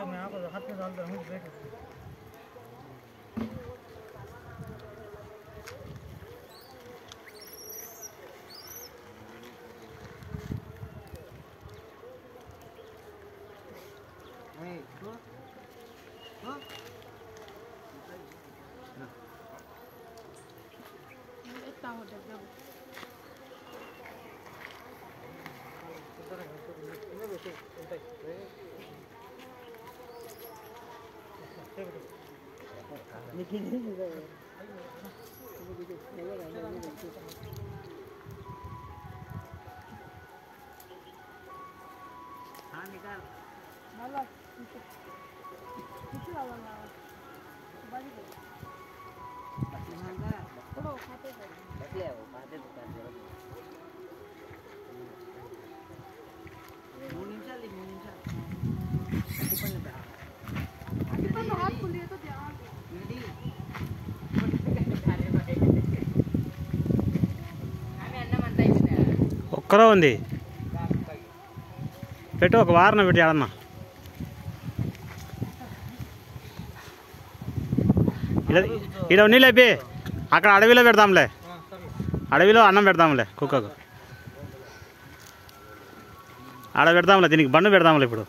मैं आपको हाथ में डालता हूँ बैठ हाँ निकाल ఒక్కరో ఉంది పెట్టు ఒక వారన పెట్టి ఆడన్నా ఇక్కడ నీళ్ళు అయిపోయి అక్కడ అడవిలో పెడతాంలే అడవిలో అన్నం పెడతాంలే కుక్కకు ఆడ పెడతాంలే దీనికి బండు పెడతాంలే ఇప్పుడు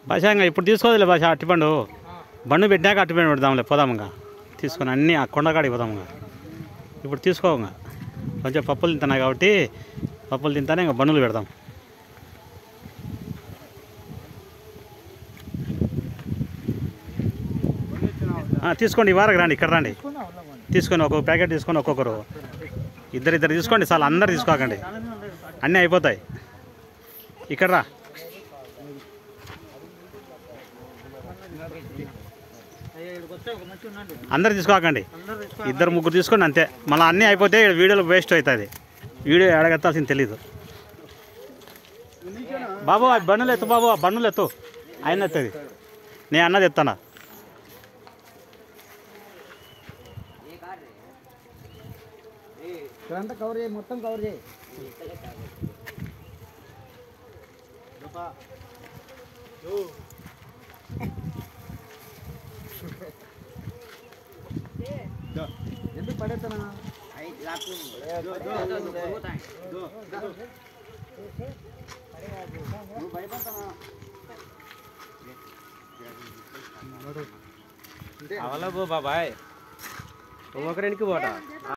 భాష ఇంకా ఇప్పుడు తీసుకోదులే భాష అట్టిపండు బండు పెట్టినాక అట్టిపండు పెడదాంలే పోదాముగా తీసుకొని అన్నీ ఆ కొండకాడికి పోదాముగా ఇప్పుడు తీసుకోగా కొంచెం పప్పులు తింటున్నాయి కాబట్టి పప్పులు తింటానే ఇంకా బండులు పెడదాం తీసుకోండి ఈ వారకు రండి ఇక్కడ రండి తీసుకొని ఒక్కొక్క ప్యాకెట్ తీసుకొని ఒక్కొక్కరు ఇద్దరు తీసుకోండి చాలా అందరు తీసుకోకండి అన్నీ అయిపోతాయి ఇక్కడ రా అందరు తీసుకోకండి ఇద్దరు ముగ్గురు తీసుకోండి అంతే మళ్ళీ అన్నీ అయిపోతే వీడియోలో వేస్ట్ అవుతుంది వీడియో ఎడగెత్తాల్సింది తెలీదు బాబు ఆ బండ్లు ఎత్తు బాబు ఆ బండ్లు ఎత్తు ఆయన ఎత్తది నేను అన్నది ఎత్తానా కవర్ చేయి మొత్తం కవర్ చేయి ఎందుకు పడేస్తానా అవలా బాబాయ్ ఒకరికి పోటా